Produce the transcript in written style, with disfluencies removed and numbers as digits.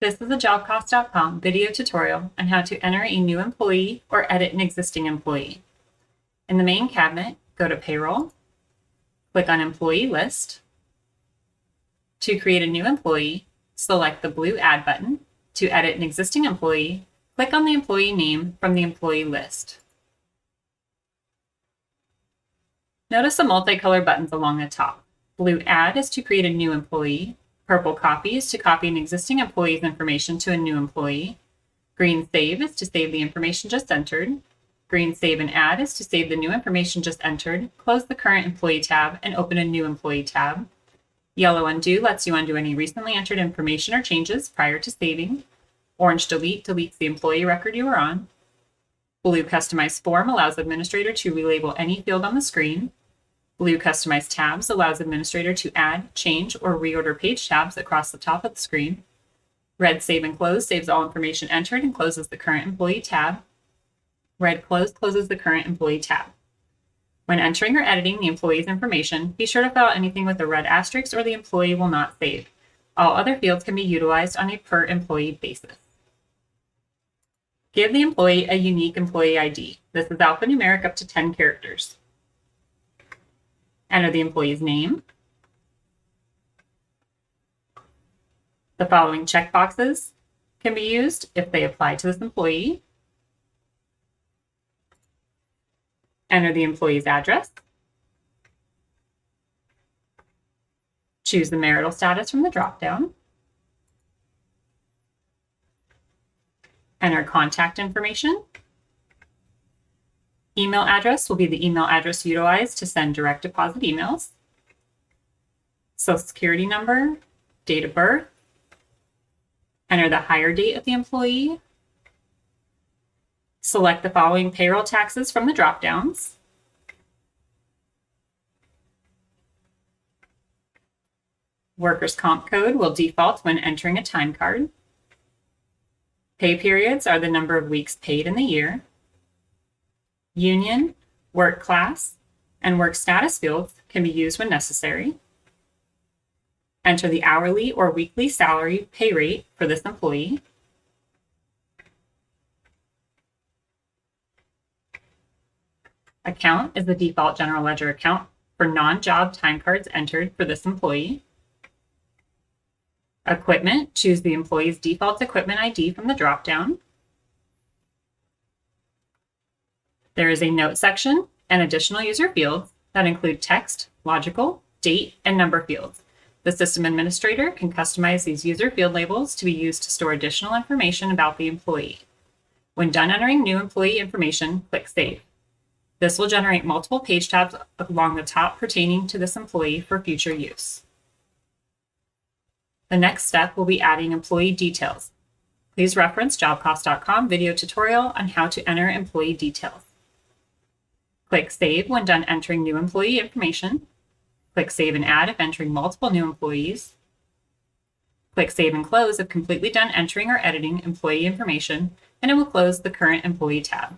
This is a JobCost.com video tutorial on how to enter a new employee or edit an existing employee. In the main cabinet, go to Payroll, click on Employee List. To create a new employee, select the blue Add button. To edit an existing employee, click on the employee name from the employee list. Notice the multicolored buttons along the top. Blue Add is to create a new employee. Purple Copy is to copy an existing employee's information to a new employee. Green Save is to save the information just entered. Green Save and Add is to save the new information just entered, close the current employee tab, and open a new employee tab. Yellow Undo lets you undo any recently entered information or changes prior to saving. Orange Delete deletes the employee record you are on. Blue Customize Form allows administrator to relabel any field on the screen. Blue Customize Tabs allows administrator to add, change, or reorder page tabs across the top of the screen. Red Save and Close saves all information entered and closes the current employee tab. Red Close closes the current employee tab. When entering or editing the employee's information, be sure to fill out anything with a red asterisk or the employee will not save. All other fields can be utilized on a per employee basis. Give the employee a unique employee ID. This is alphanumeric up to 10 characters. Enter the employee's name. The following checkboxes can be used if they apply to this employee. Enter the employee's address. Choose the marital status from the dropdown. Enter contact information. Email address will be the email address utilized to send direct deposit emails. Social Security number, date of birth. Enter the hire date of the employee. Select the following payroll taxes from the dropdowns. Workers' comp code will default when entering a time card. Pay periods are the number of weeks paid in the year. Union, work class, and work status fields can be used when necessary. Enter the hourly or weekly salary pay rate for this employee. Account is the default general ledger account for non-job time cards entered for this employee. Equipment, choose the employee's default equipment ID from the dropdown. There is a note section and additional user fields that include text, logical, date, and number fields. The system administrator can customize these user field labels to be used to store additional information about the employee. When done entering new employee information, click Save. This will generate multiple page tabs along the top pertaining to this employee for future use. The next step will be adding employee details. Please reference JobCost.com video tutorial on how to enter employee details. Click Save when done entering new employee information. Click Save and Add if entering multiple new employees. Click Save and Close if completely done entering or editing employee information, and it will close the current employee tab.